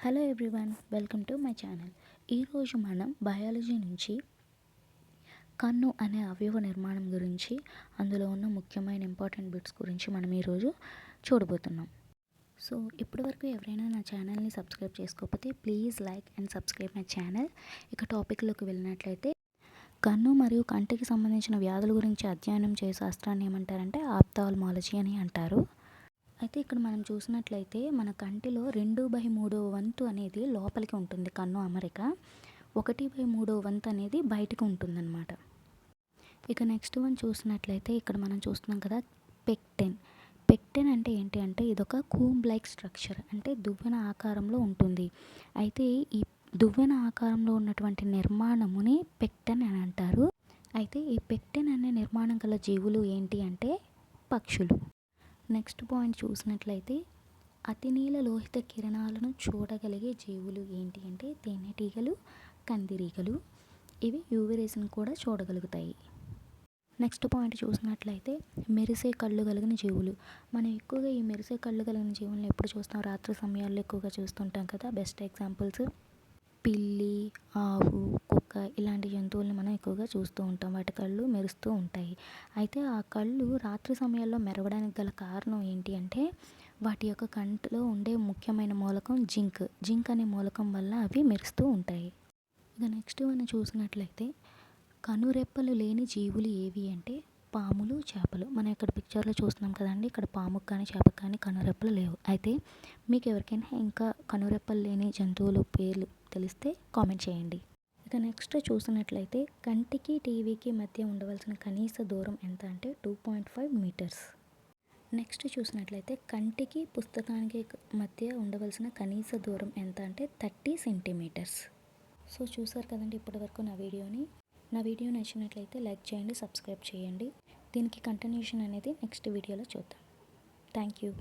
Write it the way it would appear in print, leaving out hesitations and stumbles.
Hello everyone, welcome to my channel. ఈరోజు మనం biology నుంచి కన్ను అనే అవయవ నిర్మాణం గురించి, అందులో ఉన్న ముఖ్యమైన ఇంపార్టెంట్ బిట్స్ గురించి మనం ఈరోజు చూడబోతున్నాం. సో ఇప్పటివరకు ఎవరైనా నా ఛానల్ని సబ్స్క్రైబ్ చేసుకోకపోతే please like and subscribe my channel. ఇక టాపిక్లోకి వెళ్ళినట్లయితే, కన్ను మరియు కంటికి సంబంధించిన వ్యాధుల గురించి అధ్యయనం చేసే శాస్త్రాన్ని ఏమంటారంటే ఆప్థాల్మాలజీ అని అంటారు. అయితే ఇక్కడ మనం చూసినట్లయితే మన కంటిలో 2/3 వంతు అనేది లోపలికి ఉంటుంది కన్ను అమరిక, 1/3 వంతు అనేది బయటకు ఉంటుందన్నమాట. ఇక నెక్స్ట్ వన్ చూసినట్లయితే ఇక్కడ మనం చూస్తున్నాం కదా, పెక్టెన్. పెక్టెన్ అంటే ఏంటి అంటే ఇదొక కూంబ్ లైక్ స్ట్రక్చర్, అంటే దువ్వెన ఆకారంలో ఉంటుంది. అయితే ఈ దువ్వెన ఆకారంలో ఉన్నటువంటి నిర్మాణముని పెక్టెన్ అని అంటారు. అయితే ఈ పెక్టెన్ అనే నిర్మాణం గల జీవులు ఏంటి అంటే పక్షులు. నెక్స్ట్ పాయింట్ చూసినట్లయితే, అతినీల లోహిత కిరణాలను చూడగలిగే జీవులు ఏంటి అంటే తేనెటీగలు, కందిరీగలు. ఇవి యూవీ రేస్ని కూడా చూడగలుగుతాయి. నెక్స్ట్ పాయింట్ చూసినట్లయితే, మెరిసే కళ్ళు కలిగిన జీవులు. మనం ఎక్కువగా ఈ మెరిసే కళ్ళు కలిగిన జీవులను ఎప్పుడు చూస్తాం? రాత్రి సమయాల్లో ఎక్కువగా చూస్తుంటాం కదా. బెస్ట్ ఎగ్జాంపుల్స్ పిల్లి, ఆవు, కుక్క ఇలాంటి జంతువుల్ని మనం ఎక్కువగా చూస్తూ ఉంటాం. వాటి కళ్ళు మెరుస్తూ ఉంటాయి. అయితే ఆ కళ్ళు రాత్రి సమయాల్లో మెరవడానికి గల కారణం ఏంటి అంటే వాటి యొక్క కంటిలో ఉండే ముఖ్యమైన మూలకం జింక్ అనే మూలకం వల్ల అవి మెరుస్తూ ఉంటాయి. ఇక నెక్స్ట్ మనం చూసినట్లయితే, కనురెప్పలు లేని జీవులు ఏవి అంటే పాములు, చేపలు. మనం ఇక్కడ పిక్చర్లో చూస్తున్నాం కదండి, ఇక్కడ పాముకు కానీ చేపకు కానీ కనురెప్పలు లేవు. అయితే మీకు ఎవరికైనా ఇంకా కనురెప్పలు లేని జంతువులు పేర్లు తెలిస్తే కామెంట్ చేయండి. ఇక నెక్స్ట్ చూసినట్లయితే, కంటికి టీవీకి మధ్య ఉండవలసిన కనీస దూరం ఎంత అంటే 2.5 మీటర్స్. నెక్స్ట్ చూసినట్లయితే, కంటికి పుస్తకానికి మధ్య ఉండవలసిన కనీస దూరం ఎంత అంటే 30 సెంటీమీటర్స్. సో చూసారు కదండి ఇప్పటివరకు నా వీడియో నచ్చినట్లయితే లైక్ చేయండి, సబ్స్క్రైబ్ చేయండి. దీనికి కంటిన్యూషన్ అనేది నెక్స్ట్ వీడియోలో చూద్దాం. Thank you.